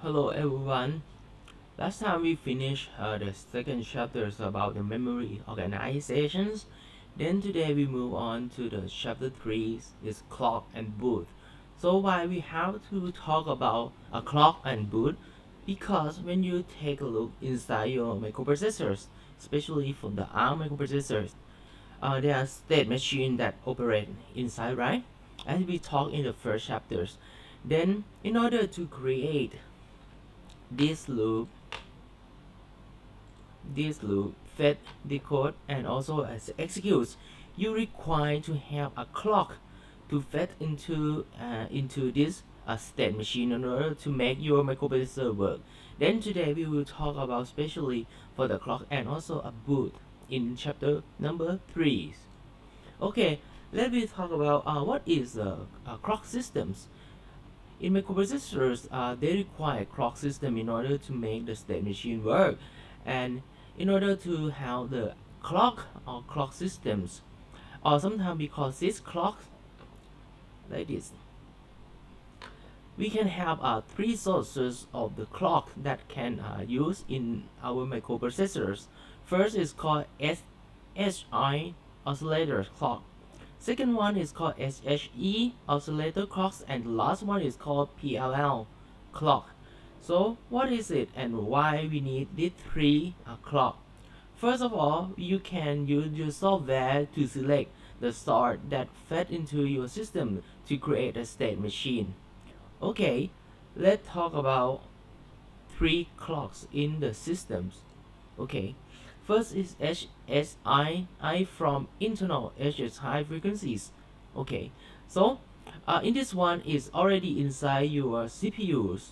Hello everyone. Last time we finished the second chapters about the memory organizations. Then today we move on to the chapter 3 is clock and boot. So why we have to talk about a clock and boot? Because when you take a look inside your microprocessors, especially for the ARM microprocessors, there are state machines that operate inside, right? As we talked in the first chapters. Then in order to create this loop fed, decode, and also as executes, you require to have a clock to fed into this state machine in order to make your microprocessor work. Then today we will talk about especially for the clock and also a boot in chapter number 3. Okay, let me talk about what is clock systems. In microprocessors, they require clock system in order to make the state machine work, and in order to have the clock or clock systems, or sometimes we call this clock like this. We can have three sources of the clock that can use in our microprocessors. First is called SHI oscillator clock. Second one is called SHE oscillator clocks, and the last one is called PLL clock. So what is it and why we need these three clock? First of all, you can use your software to select the sort that fed into your system to create a state machine. Okay, let's talk about three clocks in the systems. Okay, first is HSI from internal HSI frequencies. Okay, so in this one is already inside your CPUs.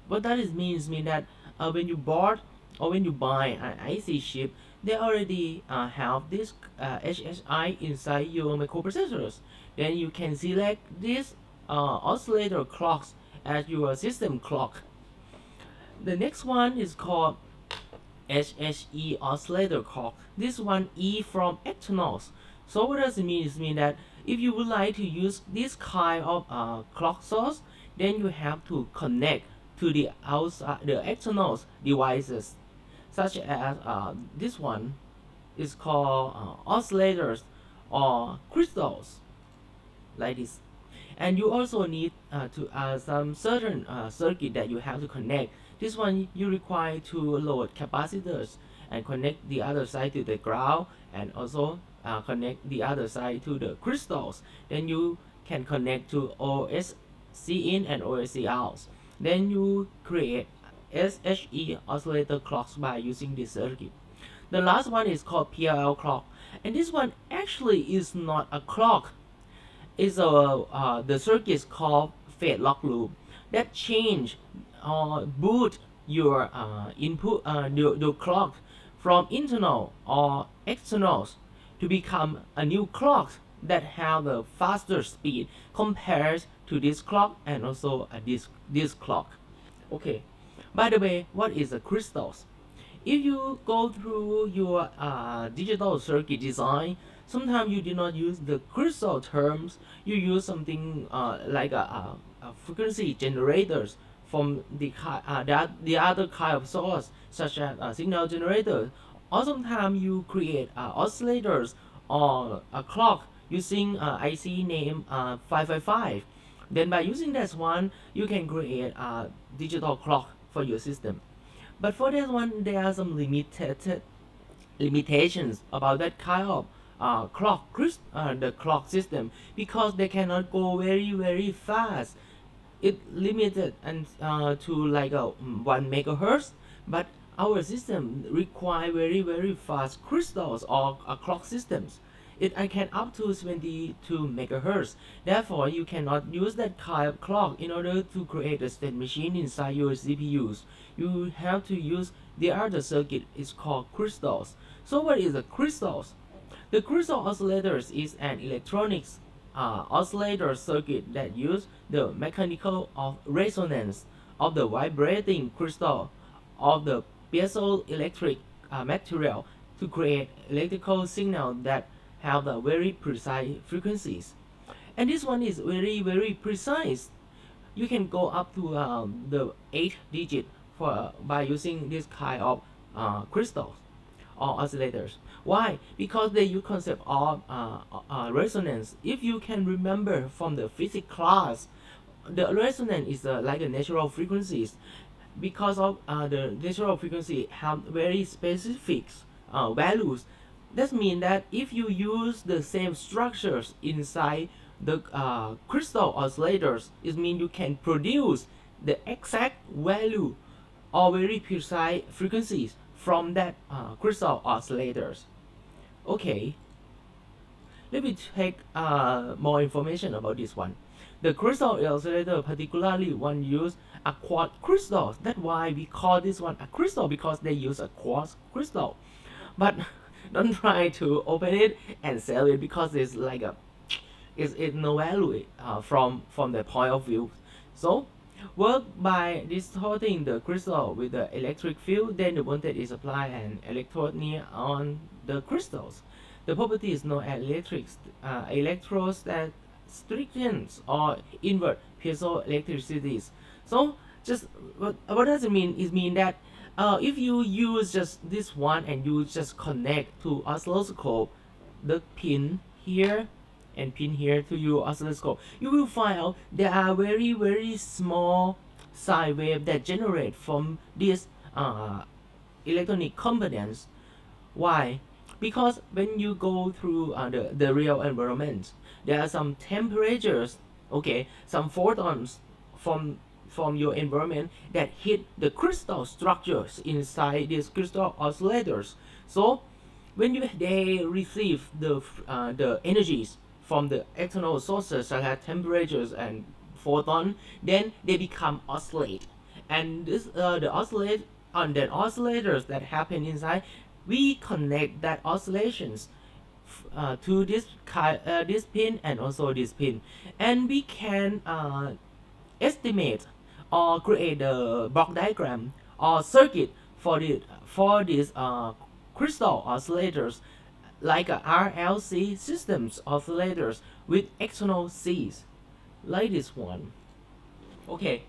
What that is means that when you bought or when you buy an IC chip, they already have this HSI inside your microprocessors. Then you can select this oscillator clocks as your system clock. The next one is called SHE oscillator clock. This one E from externals. So what does it mean? It means that if you would like to use this kind of clock source, then you have to connect to the outside, the externals devices, such as this one is called oscillators or crystals, like this. And you also need to some certain circuit that you have to connect. This one you require to load capacitors and connect the other side to the ground, and also connect the other side to the crystals. Then you can connect to OSC in and OSC out. Then you create SHE oscillator clocks by using this circuit. The last one is called PLL clock, and this one actually is not a clock. It's the circuit is called fade lock loop that change or boot your input your clock from internal or externals to become a new clock that have a faster speed compared to this clock and also this clock. Okay, by the way, what is a crystals? If you go through your digital circuit design, sometimes you do not use the crystal terms. You use something like a frequency generators from the other kind of source, such as a signal generator. Or sometimes you create oscillators or a clock using IC name 555. Then by using that one, you can create a digital clock for your system. But for that one, there are some limitations about that kind of the clock system, because they cannot go very fast. It limited and to like a 1 megahertz, but our system require very fast crystals or clock systems. I can up to 22 megahertz. Therefore, you cannot use that kind of clock in order to create a state machine inside your CPUs. You have to use the other circuit. It's called crystals. So what is a crystals? The crystal oscillators is an electronics oscillator circuit that use the mechanical of resonance of the vibrating crystal of the piezoelectric material to create electrical signal that have the very precise frequencies. And this one is very precise. you can go up to the 8 digit for by using this kind of crystals or oscillators. Why? Because they use concept of resonance. If you can remember from the physics class, the resonance is like a natural frequencies. Because of the natural frequency have very specific values. That means that if you use the same structures inside the crystal oscillators, it means you can produce the exact value or very precise frequencies from that crystal oscillators. Okay, let me take more information about this one. The crystal oscillator, particularly one use a quartz crystal. That's why we call this one a crystal, because they use a quartz crystal. But don't try to open it and sell it, because it's like a it's no value from the point of view. So work by distorting the crystal with the electric field, then the voltage is applied and electrode near on the crystals. The property is known as electrostatics or invert piezoelectricities. So just what does it mean? It means that if you use just this one and you just connect to oscilloscope the pin here and pin here to your oscilloscope, you will find out there are very small sine wave that generate from these electronic components. Why? Because when you go through the real environment, there are some temperatures, okay, some photons from your environment that hit the crystal structures inside these crystal oscillators. So when they receive the energies from the external sources such as temperatures and photon, then they become oscillate. And this the oscillate on the oscillators that happen inside, we connect that oscillations to this pin and also this pin, and we can estimate or create a block diagram or circuit for these crystal oscillators, like RLC systems oscillators with external Cs, like this one. Okay,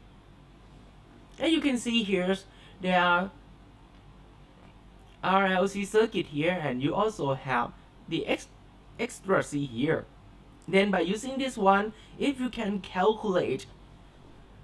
and you can see here there are RLC circuit here, and you also have the extra C here. Then by using this one, if you can calculate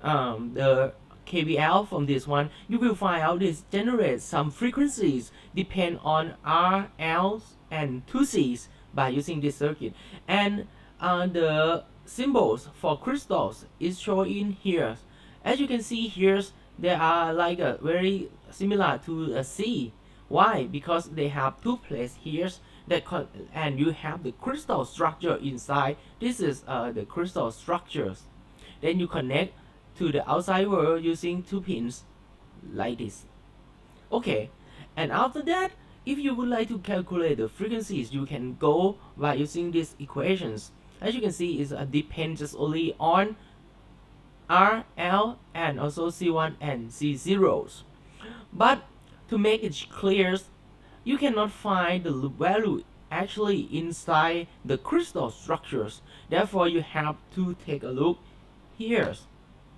the KVL from this one, you will find out this generates some frequencies depend on R, L, and 2Cs by using this circuit. And the symbols for crystals is shown in here. As you can see here, they are like a very similar to a C. Why? Because they have two plates here that and you have the crystal structure inside. This is the crystal structures. Then you connect to the outside world using two pins like this. Okay, and after that, if you would like to calculate the frequencies, you can go by using these equations. As you can see, it depends just only on R, L, and also C1 and C0s. But to make it clear, you cannot find the value actually inside the crystal structures. Therefore, you have to take a look here.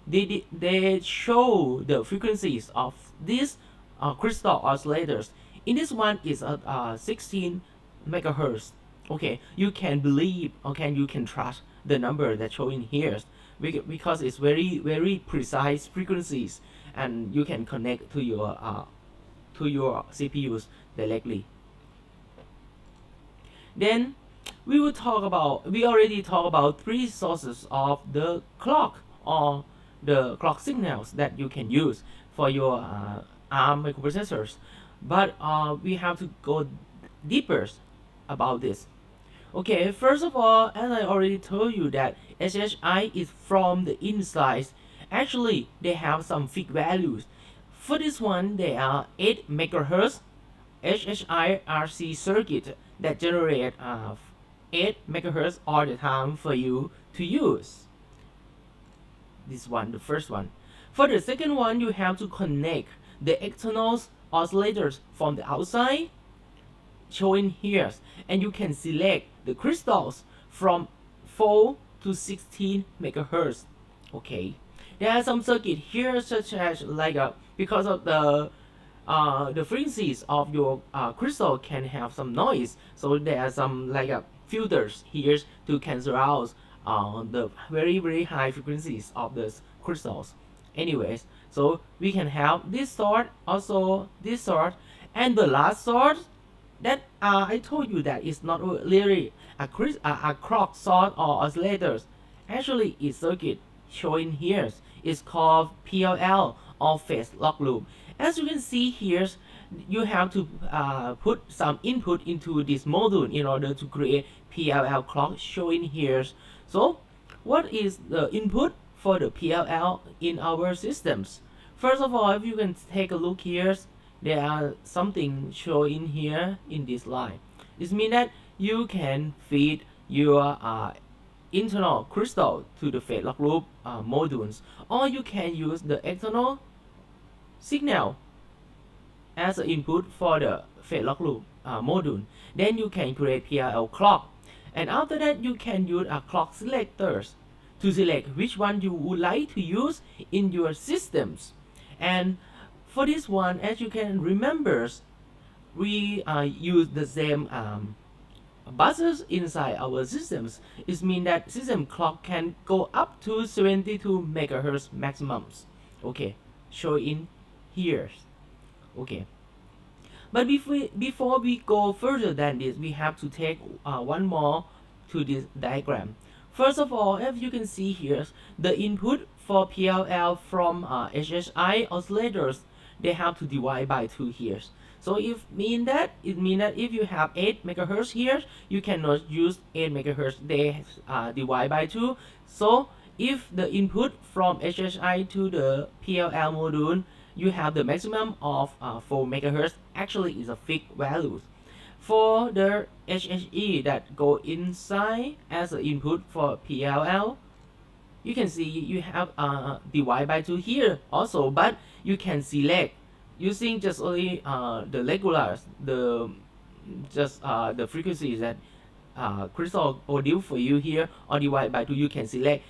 They show the frequencies of these crystal oscillators. In this one is 16 megahertz. Okay, you can believe, okay, you can trust the number that's showing here, because it's very precise frequencies, and you can connect to your CPUs directly. Then we already talked about three sources of the clock or the clock signals that you can use for your ARM microprocessors. But we have to go deeper about this. Okay, first of all, as I already told you that SHI is from the inside. Actually, they have some fixed values. For this one, they are 8 megahertz SHI RC circuit that generate 8 megahertz all the time for you to use. This one, the first one. For the second one, you have to connect the external oscillators from the outside, showing here, and you can select the crystals from 4 to 16 megahertz. Okay, There are some circuit here, such as like because of the frequencies of your crystal can have some noise, so there are some like filters here to cancel out the very high frequencies of the crystals. Anyways, so we can have this sort, also this sort, and the last sort that I told you that it's not really a clock sort or oscillators. Actually, it's circuit showing here is called PLL or phase lock loop. As you can see here, you have to put some input into this module in order to create PLL clock showing here. So, what is the input for the PLL in our systems? First of all, if you can take a look here, there are something showing here in this line. This means that you can feed your internal crystal to the phase lock loop modules, or you can use the external signal as an input for the phase lock loop module. Then you can create PLL clock, and after that you can use a clock selectors to select which one you would like to use in your systems. And for this one, as you can remember, we use the same buzzers inside our systems. It means that system clock can go up to 72 megahertz maximums. Okay, show in here. Okay, but before we go further than this, we have to take one more to this diagram. First of all, as you can see here, the input for PLL from HSI oscillators, they have to divide by 2 here. So it means that if you have 8 megahertz here, you cannot use 8 megahertz. They divide by 2. So if the input from HSI to the PLL module, you have the maximum of 4 megahertz. Actually, is a fixed value. For the HHE that go inside as an input for PLL, you can see you have divide by 2 here also, but you can select using just only the regulars, the frequencies that crystal produce for you here, or divide by 2 you can select,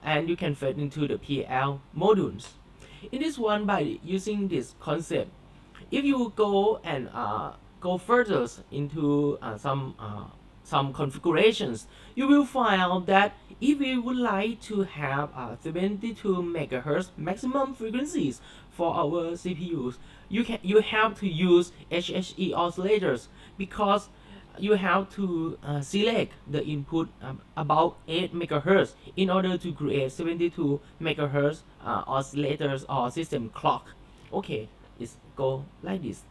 and you can fit into the PL modules. In this one, by using this concept, if you go and go further into some configurations, you will find out that if we would like to have 72 megahertz maximum frequencies for our CPUs, you have to use HHE oscillators, because you have to select the input about 8 megahertz in order to create 72 megahertz oscillators or system clock. Okay, it's go like this.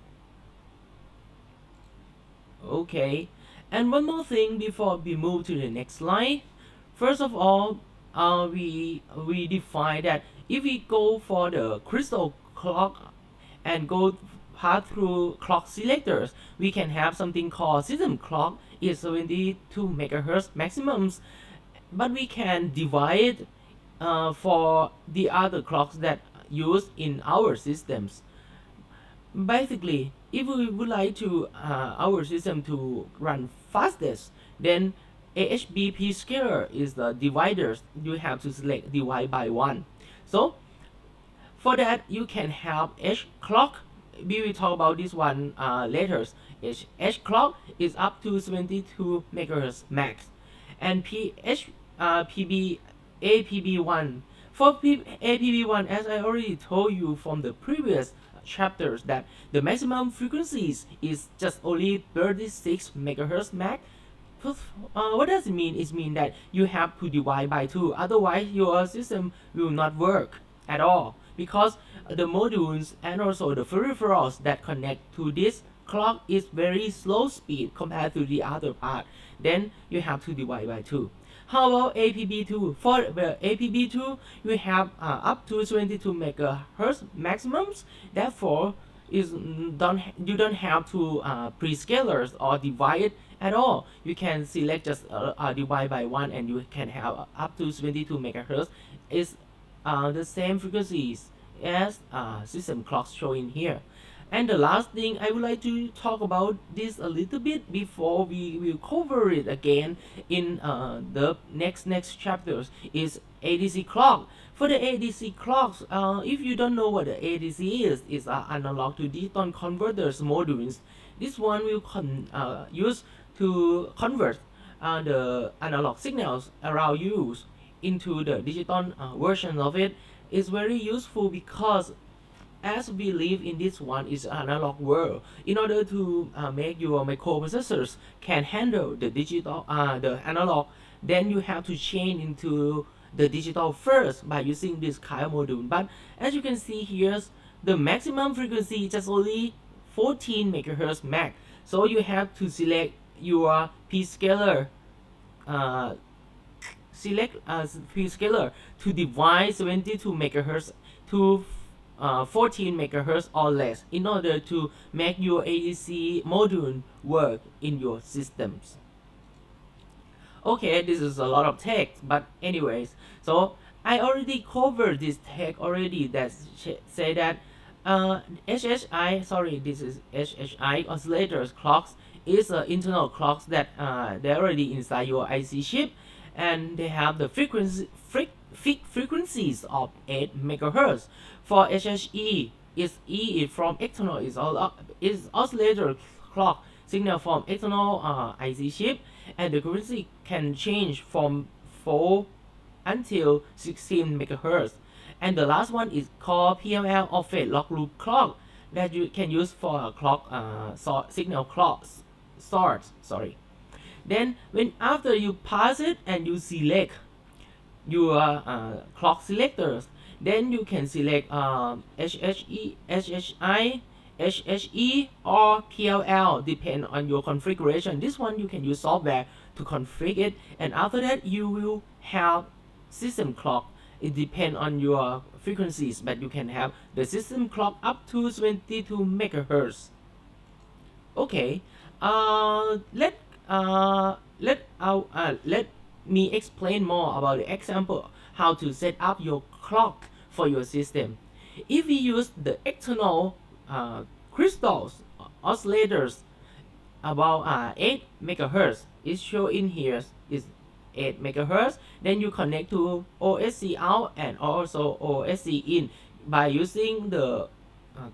Okay, and one more thing before we move to the next slide. First of all, we define that if we go for the crystal clock and go pass through clock selectors, we can have something called system clock is 72 megahertz maximums, but we can divide for the other clocks that used in our systems. Basically, if we would like to our system to run fastest, then AHBP scalar is the dividers. You have to select divide by 1. So for that, you can have H clock. We will talk about this one later. H clock is up to 72 megahertz max, and APB1. For APB1, as I already told you from the previous chapters, that the maximum frequencies is just only 36 megahertz max. What does it mean? It means that you have to divide by 2, otherwise your system will not work at all, because the modules and also the peripherals that connect to this clock is very slow speed compared to the other part. Then you have to divide by 2. How about APB2? For APB2, you have up to 22 megahertz maximums. Therefore, you don't have to prescalers or divide at all. You can select just divide by 1, and you can have up to 22 megahertz. Is the same frequencies as system clocks showing here. And the last thing I would like to talk about this a little bit before we will cover it again in the next chapters is ADC clock. For the ADC clocks, if you don't know what the ADC is, it's an analog to digital converters modules. This one will use to convert the analog signals around you into the digital version of it. Is very useful because as we live in this one is analog world. In order to make your microprocessors can handle the digital, the analog, then you have to change into the digital first by using this kind of module. But as you can see here, the maximum frequency is just only 14 megahertz max. So you have to select your P scalar, P scalar to divide 72 megahertz to 14 megahertz or less in order to make your ADC module work in your systems. Okay, this is a lot of text, but anyways, so I already covered this text already that say that this is HHI oscillators clocks is internal clocks that they're already inside your IC chip, and they have the frequencies of 8 megahertz. For HHE, is from external is oscillator clock signal from external IC chip, and the frequency can change from 4 until 16 megahertz. And the last one is called PLL or phase lock loop clock that you can use for a clock signal clock source. Sorry. Then when after you pass it and you select your clock selectors, then you can select HHE, HHI, HHE or PLL depend on your configuration. This one you can use software to configure it, and after that you will have system clock. It depends on your frequencies, but you can have the system clock up to 22 megahertz. Okay, let me explain more about the example how to set up your clock for your system. If we use the external crystals oscillators about 8 megahertz, is shown in here is 8 megahertz. Then you connect to OSC out and also OSC in by using the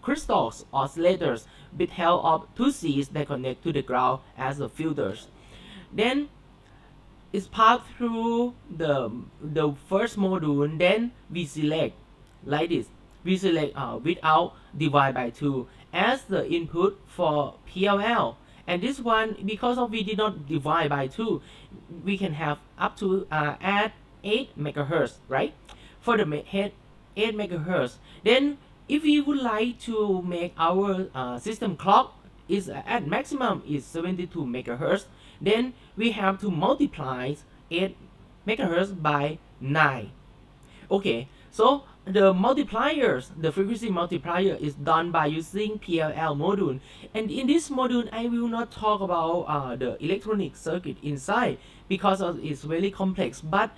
crystals oscillators with help of two Cs that connect to the ground as the filters. Then it's passed through the first module. Then we select like this. We select without divide by 2 as the input for PLL. And this one, because of we did not divide by 2, we can have up to add 8 megahertz, right? For the 8 megahertz. Then if we would like to make our system clock is at maximum is 72 megahertz, then we have to multiply 8 megahertz by 9. Okay, so the multipliers, the frequency multiplier is done by using PLL module. And in this module, I will not talk about the electronic circuit inside because it's very complex, but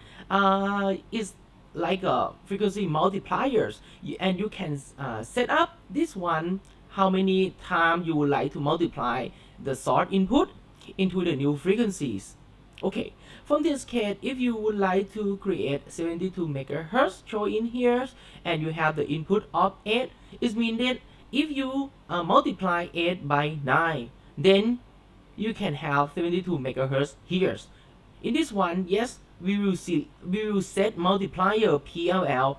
it's like a frequency multipliers, and you can set up this one how many times you would like to multiply the source input into the new frequencies. Okay, from this case, if you would like to create 72 megahertz shown in here, and you have the input of 8, it means that if you multiply 8 by 9, then you can have 72 megahertz here. In this one, yes, we will set multiplier PLL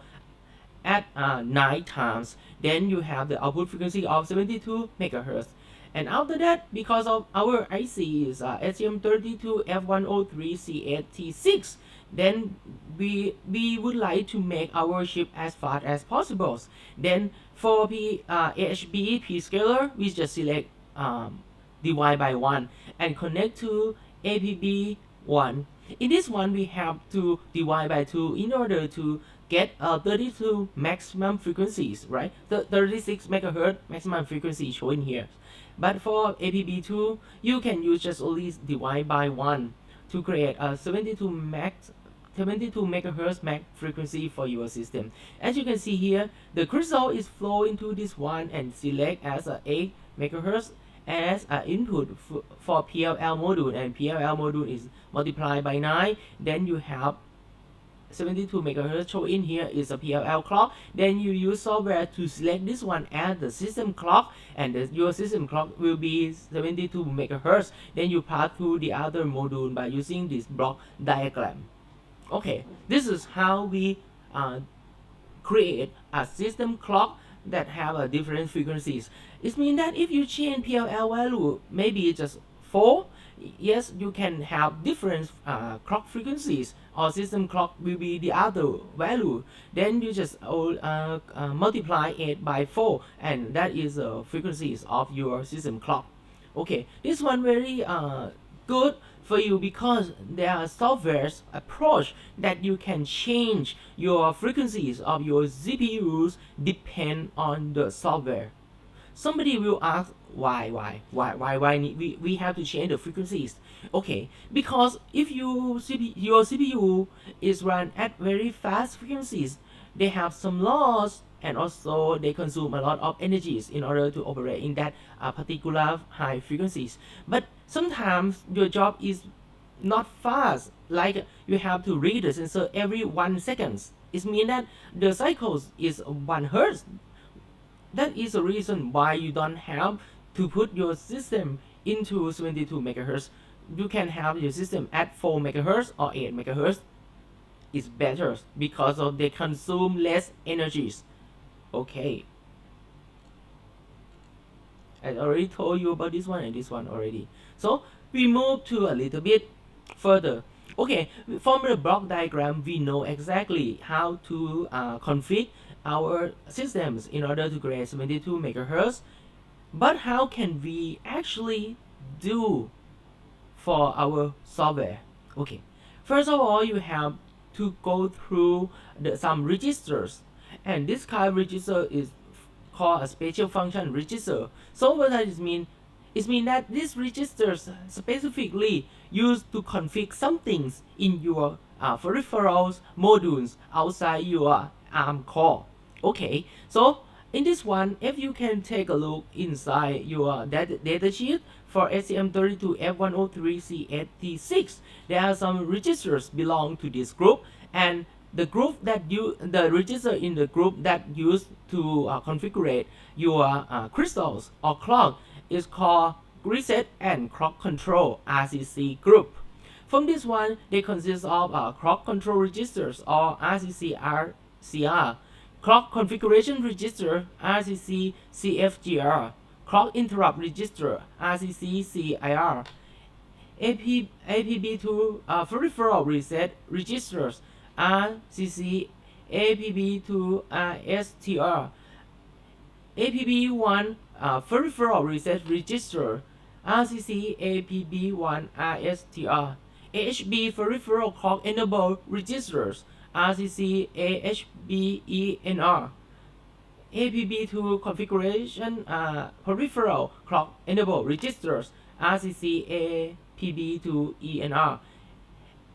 at 9 times. Then you have the output frequency of 72 megahertz. And after that, because of our IC is STM32F103C8T6, then we would like to make our chip as fast as possible. Then for AHB P scalar, we just select divide by 1 and connect to APB1. In this one, we have to divide by 2 in order to get 32 maximum frequencies, right? The 36 megahertz maximum frequency shown here. But for APB2, you can use just only divide by 1 to create a 72 megahertz max frequency for your system. As you can see here, the crystal is flow into this one and select as a 8 megahertz as an input for PLL module, and PLL module is multiplied by 9. Then you have 72 megahertz shown in here is a PLL clock. Then you use software to select this one as the system clock, and your system clock will be 72 megahertz. Then you pass through the other module by using this block diagram. Okay, this is how we create a system clock that have a different frequencies. It means that if you change PLL value, maybe just 4, yes, you can have different clock frequencies, or system clock will be the other value. Then you just multiply it by 4, and that is the frequencies of your system clock. Okay, this one very good for you because there are softwares approach that you can change your frequencies of your CPUs depend on the software. Somebody will ask why we have to change the frequencies. Okay, because if your CPU is run at very fast frequencies, they have some loss, and also they consume a lot of energies in order to operate in that particular high frequencies. But sometimes your job is not fast, like you have to read the sensor every 1 second. It means that the cycles is 1 hertz. That is the reason why you don't have to put your system into 72 megahertz. You can have your system at 4 megahertz or 8 megahertz. It's better because of they consume less energies. Okay, I already told you about this one and this one already. So we move to a little bit further. Okay, from the block diagram, we know exactly how to configure our systems in order to create 72 megahertz. But how can we actually do for our software? Okay, first of all, you have to go through some registers, and this kind of register is called a special function register. So what does it mean? It means that these registers specifically used to configure some things in your peripherals modules outside your ARM core. Okay, so in this one, if you can take a look inside your data sheet for STM32F103C86, there are some registers belong to this group, and the register in the group that used to configure your crystals or clock is called reset and clock control RCC group. From this one, they consist of clock control registers or RCC-RCR, clock configuration register RCC CFGR, clock interrupt register RCC CIR, APB2 peripheral reset registers RCC APB2 STR, APB1 peripheral reset register RCC APB1 RSTR, AHB peripheral clock enable registers RCC AHBENR, APB2 configuration peripheral clock enable registers RCC APB2ENR,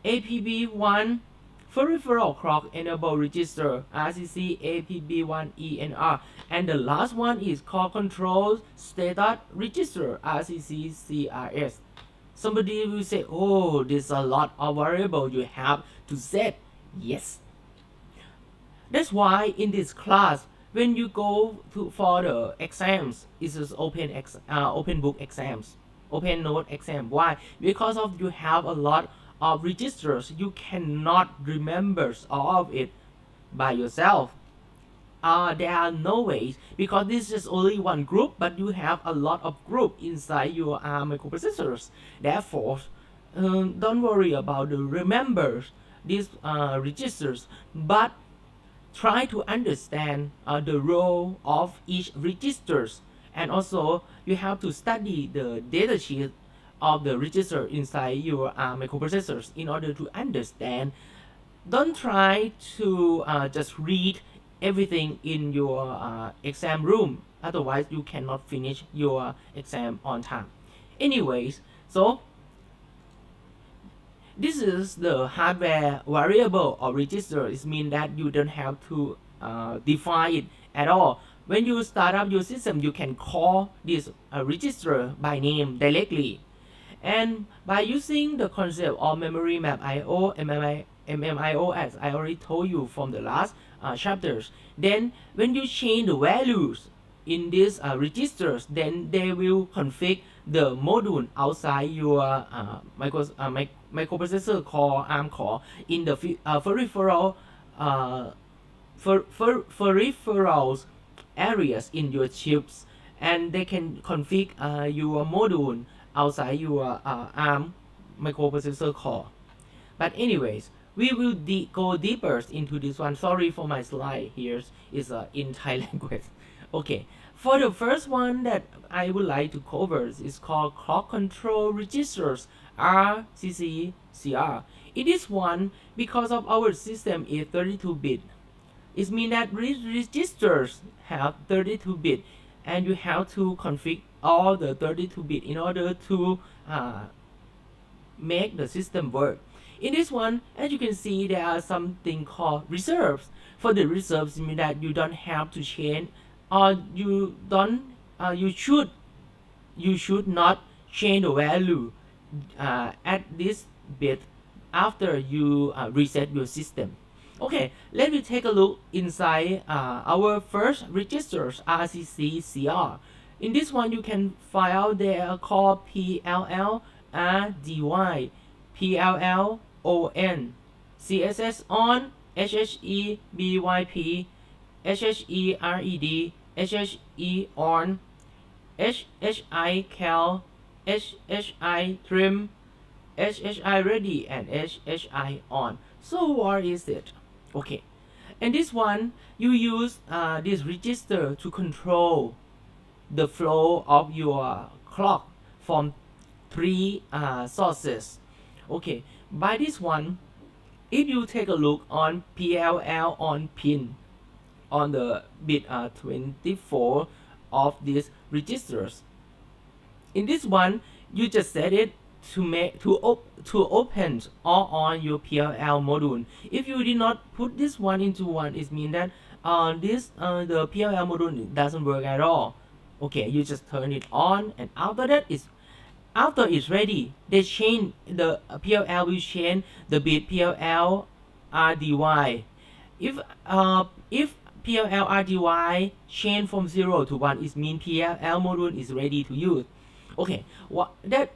APB1 peripheral clock enable register RCC APB1ENR, and the last one is called control status register RCC CRS. Somebody will say, oh, there's a lot of variables you have to set. Yes, that's why in this class, when you go for the exams, it's just open book exams, open note exam. Why? Because of you have a lot of registers, you cannot remember all of it by yourself. There are no ways, because this is only one group, but you have a lot of group inside your microprocessors. Therefore, don't worry about the remember these registers, but try to understand the role of each registers, and also you have to study the data sheet of the register inside your microprocessors in order to understand. Don't try to just read everything in your exam room, otherwise you cannot finish your exam on time. Anyways, so this is the hardware variable or register. It means that you don't have to define it at all. When you start up your system, you can call this register by name directly. And by using the concept of memory map IO and MMIO, as I already told you from the last chapters. Then when you change the values in these registers, then they will configure the module outside your microprocessor core, ARM core, in the peripheral uh, peripherals areas in your chips, and they can configure your module outside your ARM microprocessor core. But anyways, we will go deeper into this one. Sorry for my slide here is in Thai language. Okay, for the first one that I would like to cover is called clock control registers, RCCR. It is one because of our system is 32-bit. It means that registers have 32-bit, and you have to configure all the 32-bit in order to make the system work. In this one, as you can see, there are something called reserves. For the reserves, it means that you don't have to change, or you don't, you should not change the value at this bit after you reset your system. Okay, let me take a look inside our first registers, RCCR. In this one, you can find out they are called PLL, RDY, PLL, ON, CSS on, HHE, BYP, HHE, RED, HHE on, HHI cal, HHI trim, HHI ready, and HHI on. So what is it? Okay, and this one you use this register to control the flow of your clock from three sources. Okay, by this one, if you take a look on PLL on pin on the bit 24 of these registers, in this one you just set it to make to open or on your PLL module. If you did not put this one into one, it means that the PLL module doesn't work at all. Okay, you just turn it on, and after that after it's ready, they change the PLL will change the bit PLL RDY. If PLL RDY change from 0 to 1, it means PLL module is ready to use. Okay, what there's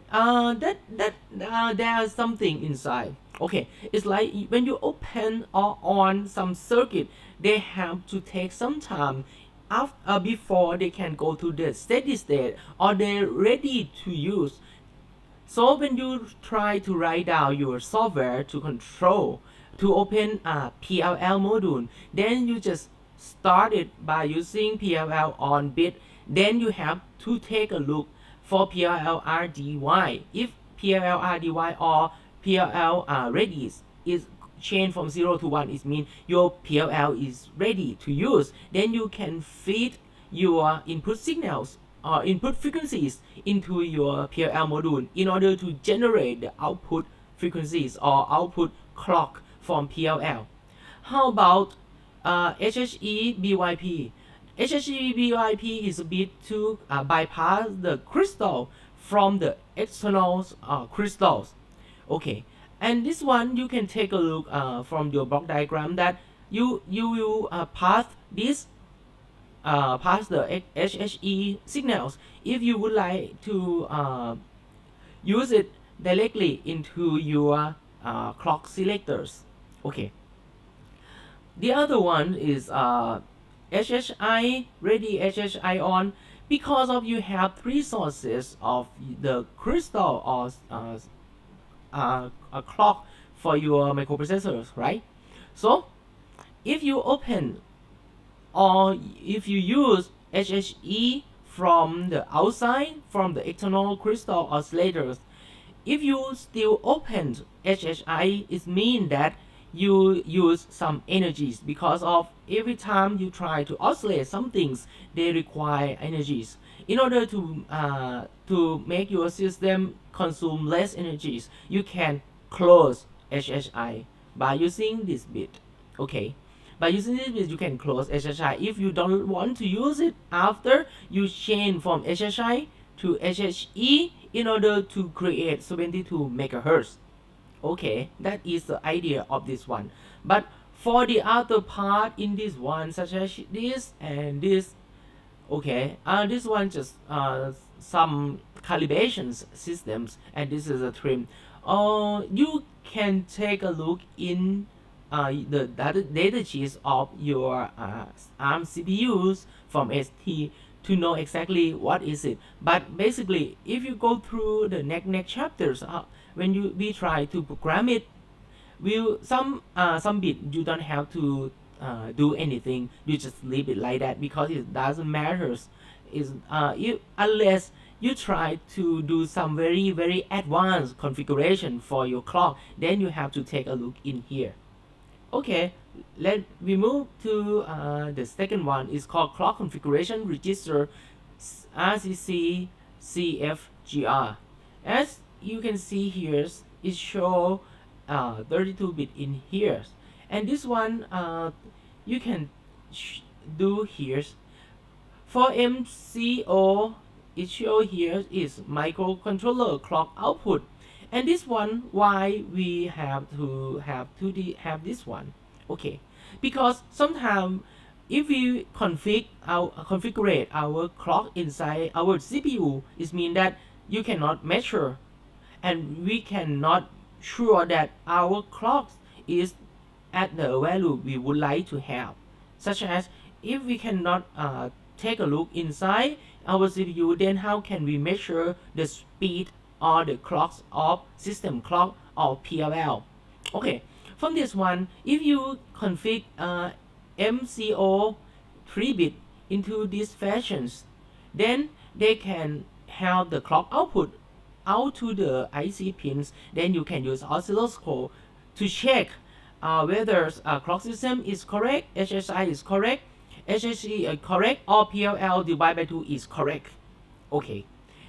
something inside. Okay, it's like when you open or on some circuit, they have to take some time after, before they can go to the steady state or they're ready to use. So when you try to write down your software to control to open a PLL module, then you just start it by using PLL on bit. Then you have to take a look for PLL RDY. If PLL RDY or PLL ready is changed from 0 to 1, it means your PLL is ready to use. Then you can feed your input signals or input frequencies into your PLL module in order to generate the output frequencies or output clock from PLL. How about HHE BYP? HHE BYP is a bit to bypass the crystal from the external crystals. Okay, and this one you can take a look from your block diagram that you will pass this pass the HHE signals if you would like to use it directly into your clock selectors. Okay, the other one is HHI ready, HHI on, because of you have three sources of the crystal or a clock for your microprocessors, right? So if you open or if you use HHE from the outside, from the external crystal oscillators, if you still open HHI, it means that you use some energies, because of every time you try to oscillate some things, they require energies. In order to make your system consume less energies, you can close HHI by using this bit. Okay, by using this bit you can close HHI. If you don't want to use it after, you change from HHI to HHE in order to create 72 megahertz. Okay, that is the idea of this one. But for the other part in this one, such as this and this, okay, this one just some calibrations systems, and this is a trim. You can take a look in the data sheets of your ARM CPUs from ST to know exactly what is it. But basically, if you go through the next chapters, when we try to program it, will some bit you don't have to do anything. You just leave it like that because it doesn't matter. Is you unless you try to do some very advanced configuration for your clock, then you have to take a look in here. Okay, let we move to the second one. Is called clock configuration register, RCC CFGR. As you can see here, it show 32-bit in here, and this one you can do here. For MCO, it show here is microcontroller clock output, and this one why we have to have this one. Okay, because sometimes if we configure our clock inside our CPU, it means that you cannot measure, and we cannot sure that our clock is at the value we would like to have, such as if we cannot take a look inside our CPU, then how can we measure the speed or the clocks of system clock or PLL? Okay, from this one, if you configure MCO 3-bit into these fashions, then they can have the clock output out to the IC pins. Then you can use oscilloscope to check whether clock system is correct, HSI is correct, HSE is correct, or PLL divided by 2 is correct. Okay,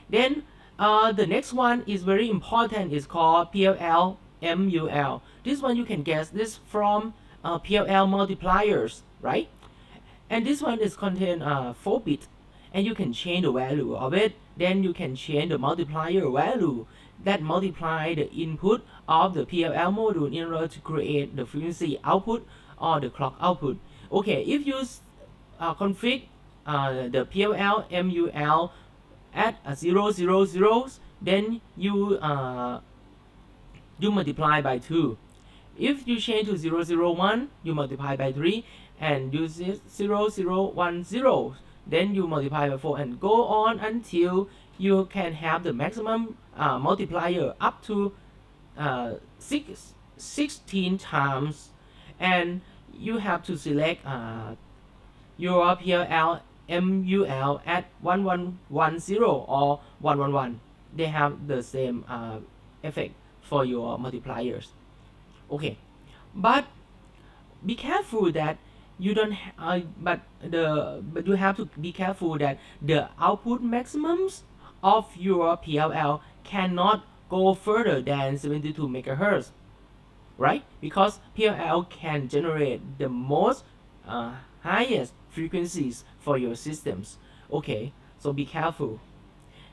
then the next one is very important, is called PLL MUL. This one you can guess this from PLL multipliers, right? And this one is contain 4 bit, and you can change the value of it. Then you can change the multiplier value that multiply the input of the PLL module in order to create the frequency output or the clock output. Okay, if you config the PLL MUL at 000, then you multiply by 2. If you change to 001, you multiply by 3, and use 0010, then you multiply by 4, and go on until you can have the maximum multiplier up to 16 times, and you have to select your PLL MUL at 1110 or 111. They have the same effect for your multipliers. Okay, but be careful that you don't but you have to be careful that the output maximums of your PLL cannot go further than 72 megahertz, right? Because PLL can generate the most highest frequencies for your systems. Okay, so be careful.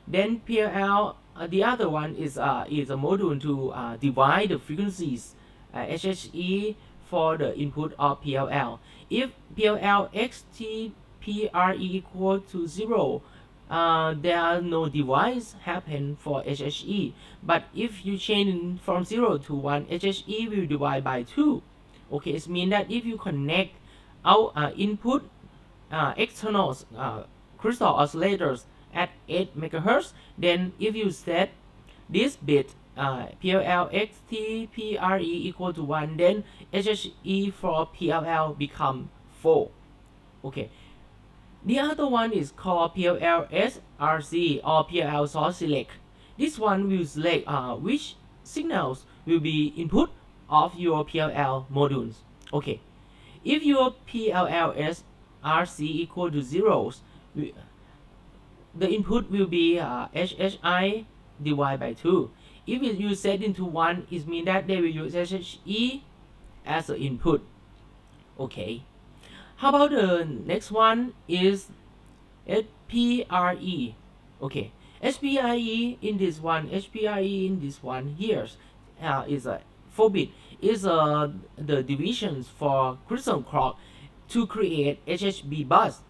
Then PLL, the other one is a module to divide the frequencies, HHE, for the input of PLL. If PLL XTPRE equal to 0, there are no device happen for HHE. But if you change from 0 to 1, HHE will divide by 2. Okay, it means that if you connect our input external crystal oscillators at 8 megahertz, then if you set this bit PLL XTPRE equal to 1, then HHE for PLL become 4. Okay, the other one is called PLL SRC or PLL source select. This one will select which signals will be input of your PLL modules. Okay, if your PLL SRC equal to 0, the input will be HHI divided by 2. If you set into 1, it means that they will use HHE as the input. Okay. How about the next one is HPRE. Okay. HPRE in this one here is a 4 bit is the divisions for crystal clock to create HHB bus.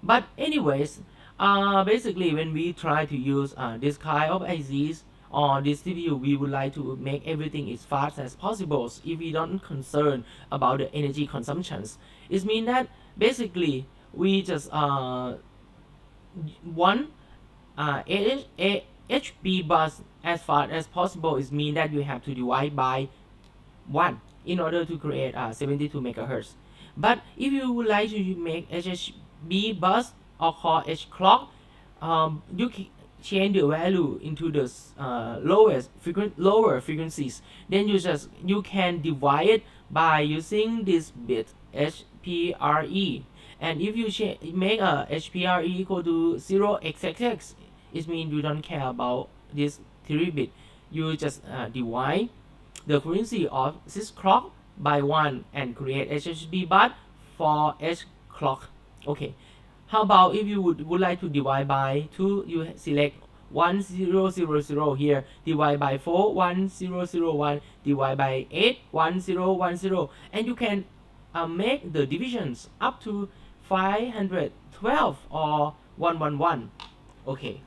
But anyways, basically when we try to use this kind of ICs or this CPU, we would like to make everything as fast as possible. So if we don't concern about the energy consumptions, it means that basically we just want HB bus as fast as possible. Is mean that you have to divide by 1 in order to create 72 megahertz. But if you would like to make HHB bus or call H clock, you can change the value into the lower frequencies. Then you can divide it by using this bit HPRE. And if you make a HPRE equal to 0xxx, it means you don't care about this 3 bit. You just divide the frequency of this clock by 1 and create HHB bus for H clock. Okay. How about if you would like to divide by 2, you select 1000 here, divide by 4, 1001, divide by 8, 1010, and you can make the divisions up to 512 or 111. Okay.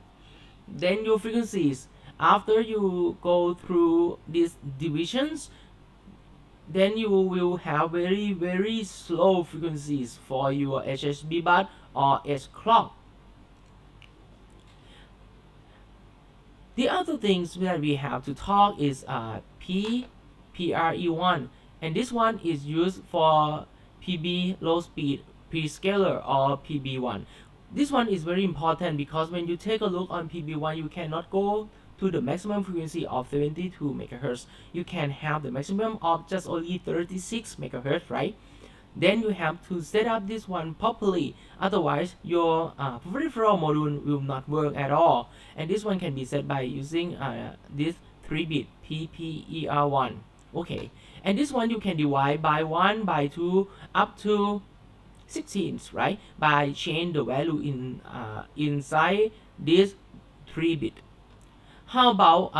Then your frequencies, after you go through these divisions, then you will have very slow frequencies for your HHB bus or H clock. The other things that we have to talk is PRE1, and this one is used for PB low speed prescaler or PB1. This one is very important because when you take a look on PB1, you cannot go to the maximum frequency of 72 megahertz. You can have the maximum of just only 36 megahertz, right? Then you have to set up this one properly, otherwise your peripheral module will not work at all. And this one can be set by using this 3-bit PPER1. Okay, and this one you can divide by 1, by 2, up to 16, right? By change the value inside this 3-bit. How about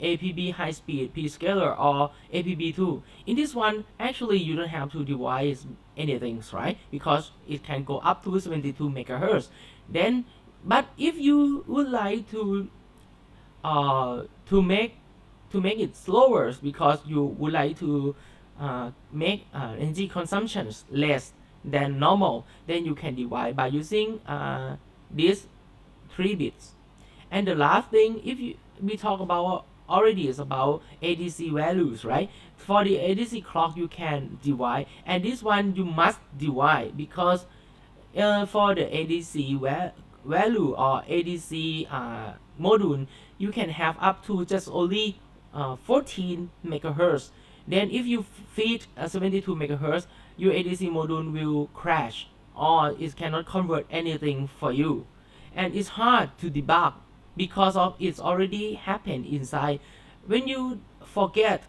APB high speed P-scaler or APB2? In this one, actually you don't have to divide anything, right? Because it can go up to 72 megahertz. Then, but if you would like to make it slower, because you would like to make energy consumptions less than normal, then you can divide by using these 3 bits. And the last thing, if we talk about already is about ADC values, right? For the ADC clock you can divide, and this one you must divide because for the ADC value or ADC module, you can have up to just only 14 megahertz. Then if you feed 72 megahertz, your ADC module will crash or it cannot convert anything for you, and it's hard to debug because of it's already happened inside. When you forget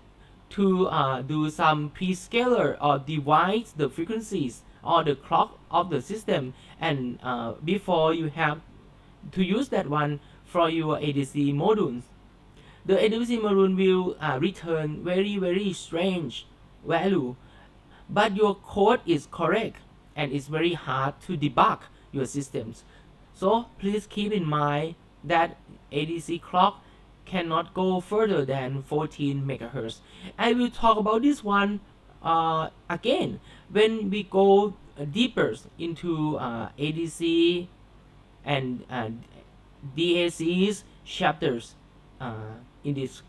to do some prescaler or divide the frequencies or the clock of the system, and before you have to use that one for your ADC modules, the ADC module will return very strange value, but your code is correct and it's very hard to debug your systems. So please keep in mind that ADC clock cannot go further than 14 megahertz. I will talk about this one again when we go deeper into ADC and DAC's chapters in this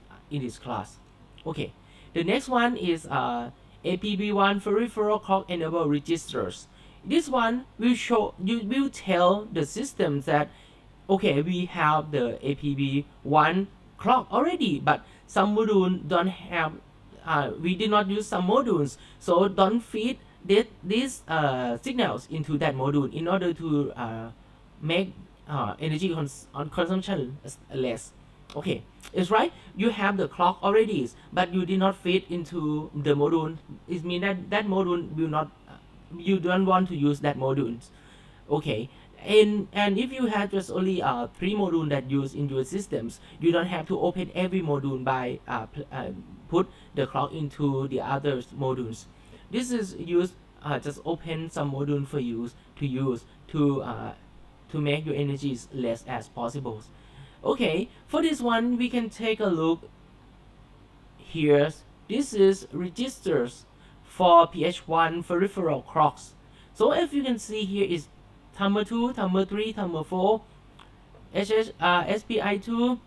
class. Okay, the next one is APB1 peripheral clock enable registers. This one will tell the systems that okay, we have the APB1 clock already, but some module don't have, we did not use some modules, so don't feed these signals into that module in order to make energy consumption less. Okay, it's right, you have the clock already, but you did not feed into the module. It means that module will not, you don't want to use that module. Okay, and if you have just only 3 modules that use in your systems, you don't have to open every module put the clock into the other modules. This is used, just open some module for you to use to make your energies less as possible. Okay, for this one we can take a look here. This is registers for PH1 peripheral clocks. So if you can see here is timer 2, timer 3, timer 4, SPI2,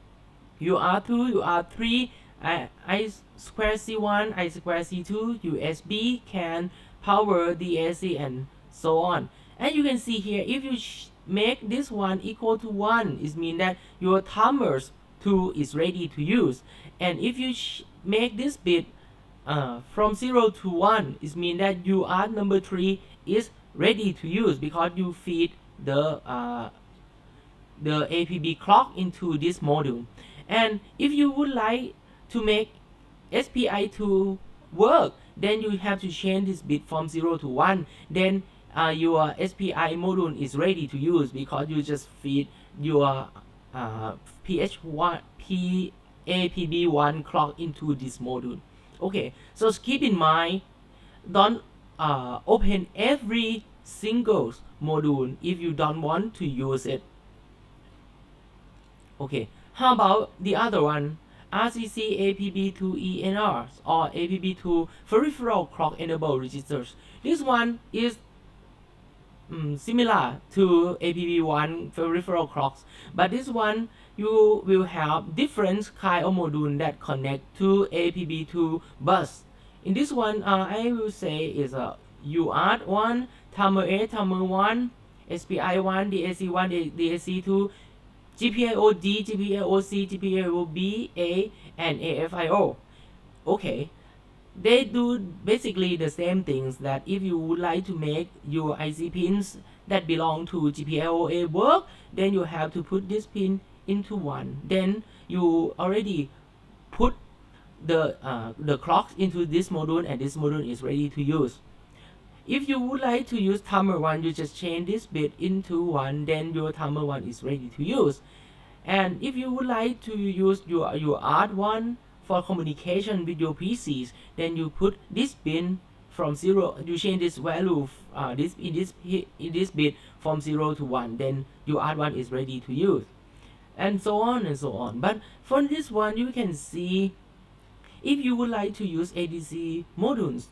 UR2, UR3, I square C1, I square C2, USB can power DAC and so on. And you can see here, if you make this one equal to 1, it means that your timers 2 is ready to use. And if you make this bit from 0 to 1, it means that UR number 3 is ready to use because you feed the APB clock into this module. And if you would like to make SPI2 work, then you have to change this bit from 0 to 1. Then your SPI module is ready to use because you just feed your PH1 APB1 clock into this module. Okay, so keep in mind, don't open every single module if you don't want to use it. Okay, how about the other one? RCC APB2 ENRs or APB2 peripheral clock enable registers. This one is similar to APB1 peripheral clocks, but this one you will have different kind of module that connect to APB2 bus. In this one, I will say is a UART1, timer A, timer 1, SPI1, DAC1, DAC2, GPIO-D, GPIO-C, GPIO-B, A, and AFIO. Okay, they do basically the same things. That if you would like to make your IC pins that belong to GPIO-A work, then you have to put this pin into one. Then you already put the clocks into this module, and this module is ready to use. If you would like to use timer 1, you just change this bit into 1, then your timer 1 is ready to use. And if you would like to use your ART1 for communication with your PCs, then you put this pin from 0, you change this value in this bit from 0 to 1, then your ART1 is ready to use. And so on and so on. But for this one, you can see, if you would like to use ADC modules,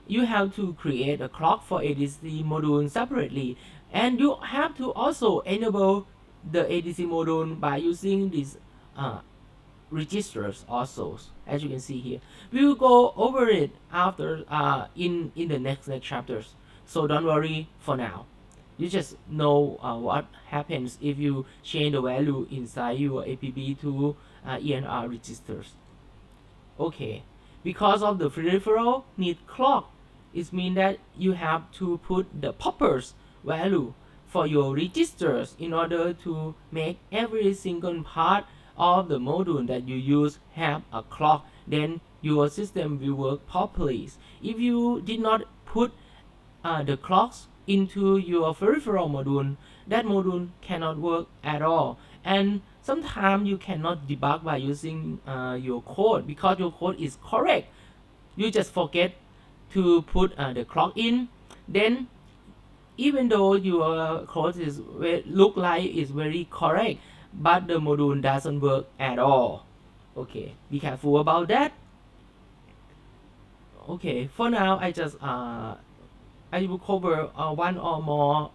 you have to create a clock for ADC module separately, and you have to also enable the ADC module by using these registers also, as you can see here. We will go over it after in the next chapters, so don't worry for now. You just know what happens if you change the value inside your APB to ENR registers. Okay, because of the peripheral need clock, it means that you have to put the poppers value for your registers in order to make every single part of the module that you use have a clock. Then your system will work properly. If you did not put the clocks into your peripheral module, that module cannot work at all. And sometimes you cannot debug by using your code because your code is correct. You just forget to put the clock in. Then even though your code is look like is very correct, but the module doesn't work at all. Okay, be careful about that. Okay, for now I just I will cover one or more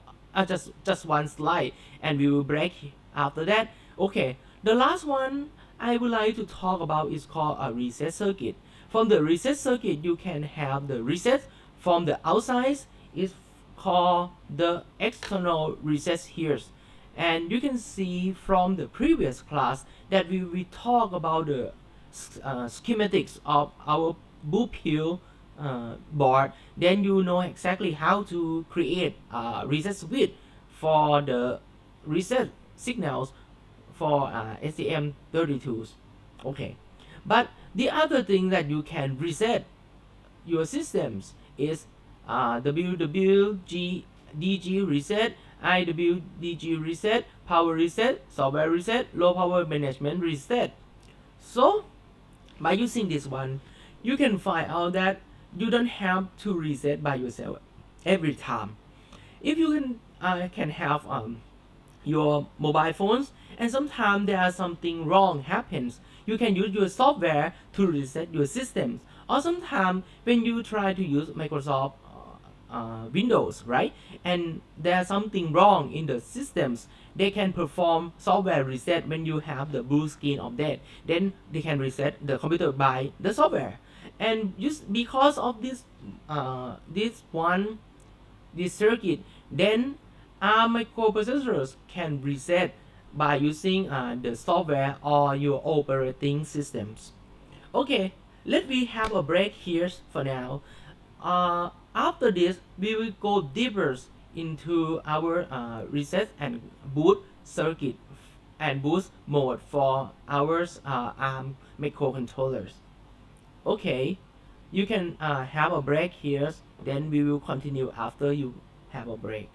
just one slide, and we will break after that. Okay, the last one I would like to talk about is called a reset circuit. From the reset circuit, you can have the reset from the outside. Is called the external reset here. And you can see from the previous class that we will talk about the schematics of our boot pill board. Then you know exactly how to create a reset switch for the reset signals for STM32s. Okay, but the other thing that you can reset your systems is WWDG reset, IWDG reset, power reset, software reset, low power management reset. So By using this one, you can find out that you don't have to reset by yourself every time. If you can have your mobile phones and sometimes there are something wrong happens, you can use your software to reset your systems. Or sometimes when you try to use Microsoft Windows, right, and there's something wrong in the systems, they can perform software reset when you have the blue screen of that. Then they can reset the computer by the software. And just because of this circuit, then our microprocessors can reset by using the software or your operating systems. Okay, let me have a break here for now. After this, we will go deeper into our reset and boot circuit and boot mode for our ARM microcontrollers. Okay, you can have a break here, then we will continue after you have a break.